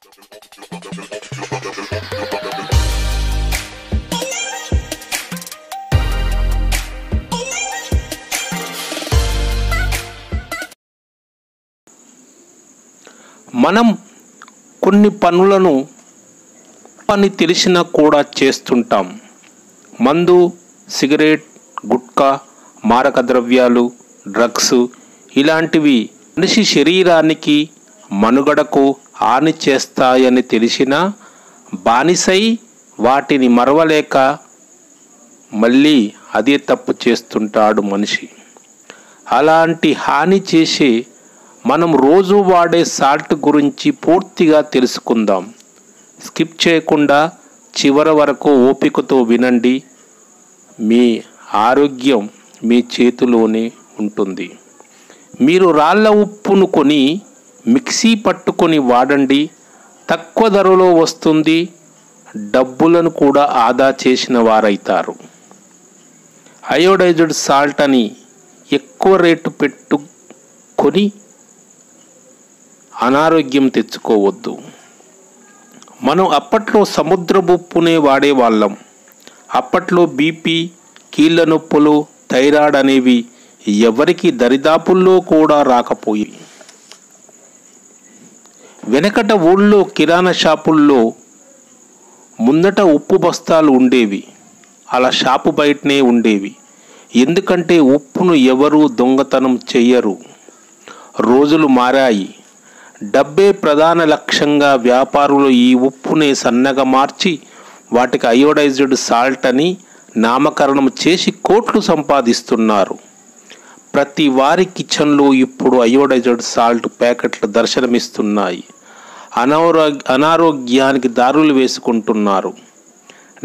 మనం కొన్ని పనులను పని తెలిసినా కూడా చేస్తుంటాం. మందు, సిగరెట్, గుట్కా, మారక ద్రవ్యాలు, డ్రగ్స్ ఇలాంటివి మనిషి శరీరానికి మనుగడకు హాని చేస్తాయని తెలిసినా బానిసై వాటిని మరవలేక మళ్ళీ అదే తప్పు చేస్తుంటాడు మనిషి. అలాంటి హాని చేసే మనం రోజు వాడే సాల్ట్ గురించి పూర్తిగా తెలుసుకుందాం. స్కిప్ చేయకుండా చివరి వరకు ఓపికతో వినండి. మీ ఆరోగ్యం మీ చేతిలోనే ఉంటుంది. మీరు రాళ్ళ ఉప్పును కొని మిక్సీ పట్టుకొని వాడండి. తక్కువ ధరలో వస్తుంది. డబ్బులను కూడా ఆదా చేసిన వారైతారు. అయోడైజ్డ్ సాల్ట్ అని ఎక్కువ రేటు పెట్టుకొని అనారోగ్యం తెచ్చుకోవద్దు. మనం అప్పట్లో సముద్రపు ఉప్పునే వాడేవాళ్ళం. అప్పట్లో బీపీ, కీళ్ళ నొప్పులు, థైరాయిడ్ అనేవి ఎవరికి దరిదాపుల్లో కూడా రాకపోయి. వెనకట ఊళ్ళో కిరాణా షాపుల్లో ముందట ఉప్పు బస్తాలు ఉండేవి. అలా షాపు బయటనే ఉండేవి. ఎందుకంటే ఉప్పును ఎవరూ దొంగతనం చెయ్యరు. రోజులు మారాయి. డబ్బే ప్రధాన లక్ష్యంగా వ్యాపారులు ఈ ఉప్పునే సన్నగా మార్చి వాటికి అయోడైజ్డ్ సాల్ట్ అని నామకరణం చేసి కోట్లు సంపాదిస్తున్నారు. ప్రతి వారి కిచెన్లో ఇప్పుడు అయోడైజ్డ్ సాల్ట్ ప్యాకెట్లు దర్శనమిస్తున్నాయి. అనారోగ్యానికి దారులు వేసుకుంటున్నారు.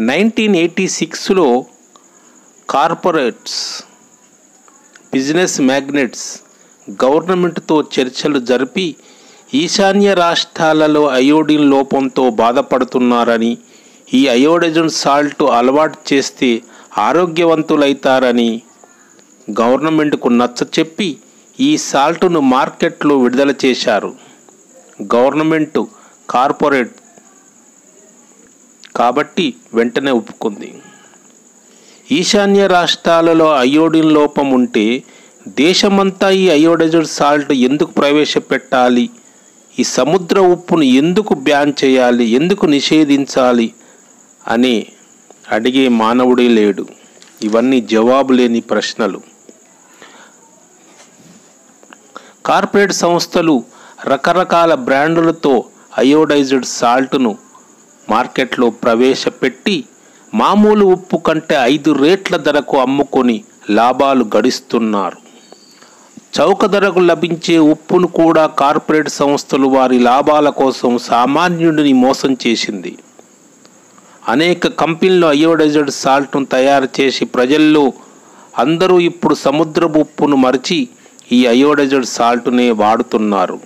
1986లో కార్పొరేట్స్, బిజినెస్ మ్యాగ్నెట్స్ గవర్నమెంట్తో చర్చలు జరిపి ఈశాన్య రాష్ట్రాలలో అయోడిన్ లోపంతో బాధపడుతున్నారని, ఈ అయోడైజ్డ్ సాల్ట్ అలవాటు చేస్తే ఆరోగ్యవంతులైతారని గవర్నమెంట్కు నచ్చచెప్పి ఈ సాల్ట్ను మార్కెట్లో విడుదల చేశారు. గవర్నమెంట్ కార్పొరేట్ కాబట్టి వెంటనే ఒప్పుకుంది. ఈశాన్య రాష్ట్రాలలో అయోడిన్ లోపం ఉంటే దేశమంతా ఈ అయోడైజ్డ్ సాల్ట్ ఎందుకు ప్రవేశపెట్టాలి? ఈ సముద్ర ఉప్పును ఎందుకు బ్యాన్ చేయాలి? ఎందుకు నిషేధించాలి అని అడిగే మానవుడే లేడు. ఇవన్నీ జవాబు లేని ప్రశ్నలు. కార్పొరేట్ సంస్థలు రకరకాల బ్రాండ్లతో అయోడైజ్డ్ సాల్ట్ను మార్కెట్లో ప్రవేశపెట్టి మామూలు ఉప్పు కంటే 5 రేట్ల ధరకు అమ్ముకొని లాభాలు గడిస్తున్నారు. చౌక ధరకు లభించే ఉప్పును కూడా కార్పొరేట్ సంస్థలు వారి లాభాల కోసం సామాన్యుడిని మోసం చేసింది. అనేక కంపెనీలు అయోడైజ్డ్ సాల్ట్ను తయారు చేసి ప్రజల్లో అందరూ ఇప్పుడు సముద్రపు ఉప్పును మరిచి ఈ అయోడైజ్డ్ సాల్ట్నే వాడుతున్నారు.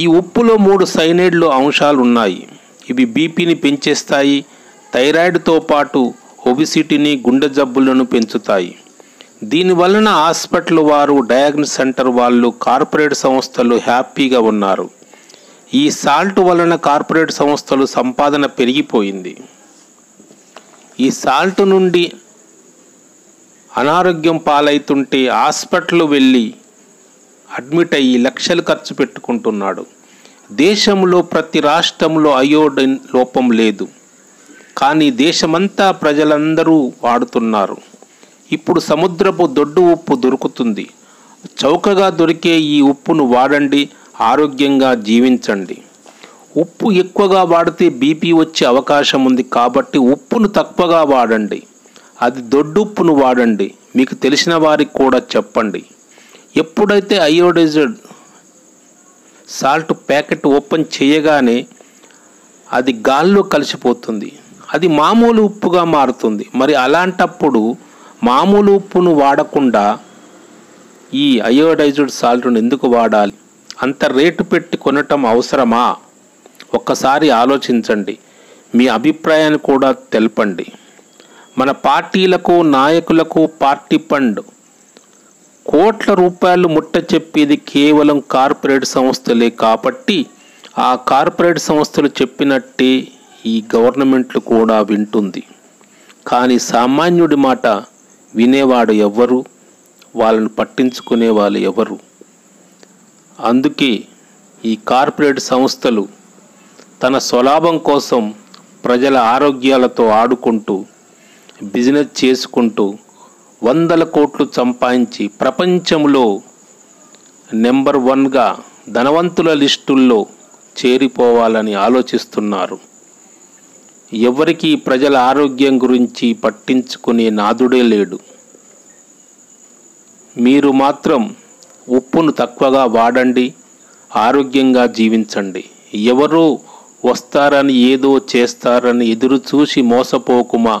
ఈ ఉప్పులో 3 సైనైడ్లు అంశాలు ఉన్నాయి. ఇవి బీపీని పెంచేస్తాయి. థైరాయిడ్తో పాటు ఒబిసిటీని, గుండె జబ్బులను పెంచుతాయి. దీనివలన హాస్పిటల్ వారు, డయాగ్నోస్ సెంటర్ వాళ్ళు, కార్పొరేట్ సంస్థలు హ్యాపీగా ఉన్నారు. ఈ సాల్ట్ వలన కార్పొరేట్ సంస్థలు సంపాదన పెరిగిపోయింది. ఈ సాల్ట్ నుండి అనారోగ్యం పాలైతుంటే హాస్పిటల్ వెళ్ళి అడ్మిట్ అయ్యి లక్షలు ఖర్చు పెట్టుకుంటున్నాడు. దేశంలో ప్రతి రాష్ట్రంలో అయోడిన్ లోపం లేదు, కానీ దేశమంతా ప్రజలందరూ వాడుతున్నారు. ఇప్పుడు సముద్రపు దొడ్డు ఉప్పు దొరుకుతుంది. చౌకగా దొరికే ఈ ఉప్పును వాడండి. ఆరోగ్యంగా జీవించండి. ఉప్పు ఎక్కువగా వాడితే బీపీ వచ్చే అవకాశం ఉంది కాబట్టి ఉప్పును తక్కువగా వాడండి. అది దొడ్డుప్పును వాడండి. మీకు తెలిసిన వారికి కూడా చెప్పండి. ఎప్పుడైతే అయోడైజ్డ్ సాల్ట్ ప్యాకెట్ ఓపెన్ చేయగానే అది గాల్లో కలిసిపోతుంది. అది మామూలు ఉప్పుగా మారుతుంది. మరి అలాంటప్పుడు మామూలు ఉప్పును వాడకుండా ఈ అయోడైజ్డ్ సాల్ట్ను ఎందుకు వాడాలి? అంత రేటు పెట్టి కొనటం అవసరమా? ఒక్కసారి ఆలోచించండి. మీ అభిప్రాయాన్ని కూడా తెలపండి. మన పార్టీలకు, నాయకులకు పార్టీ ఫండ్ కోట్ల రూపాయలు ముట్ట చెప్పేది కేవలం కార్పొరేట్ సంస్థలే కాబట్టి ఆ కార్పొరేట్ సంస్థలు చెప్పినట్టే ఈ గవర్నమెంట్లు కూడా వింటుంది. కానీ సామాన్యుడి మాట వినేవాడు ఎవ్వరు, వాళ్ళని పట్టించుకునే వాళ్ళు ఎవరు? అందుకే ఈ కార్పొరేట్ సంస్థలు తన స్వలాభం కోసం ప్రజల ఆరోగ్యాలతో ఆడుకుంటూ బిజినెస్ చేసుకుంటూ వందల కోట్లు సంపాదించి ప్రపంచంలో నెంబర్ 1గా ధనవంతుల లిస్టుల్లో చేరిపోవాలని ఆలోచిస్తున్నారు. ఎవరికి ప్రజల ఆరోగ్యం గురించి పట్టించుకునే నాదుడే లేడు. మీరు మాత్రం ఉప్పును తక్కువగా వాడండి, ఆరోగ్యంగా జీవించండి. ఎవరో వస్తారని ఏదో చేస్తారని ఎదురు చూసి మోసపోకుమా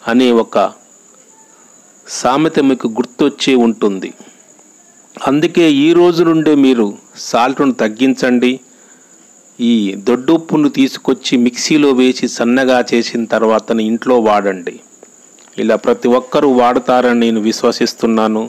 అనే ఒక సామెత మీకు గుర్తొచ్చే ఉంటుంది. అందుకే ఈ రోజు నుండే మీరు సాల్ట్ను తగ్గించండి. ఈ దొడ్డుప్పును తీసుకొచ్చి మిక్సీలో వేసి సన్నగా చేసిన తర్వాత ఇంట్లో వాడండి. ఇలా ప్రతి ఒక్కరూ వాడతారని నేను విశ్వసిస్తున్నాను.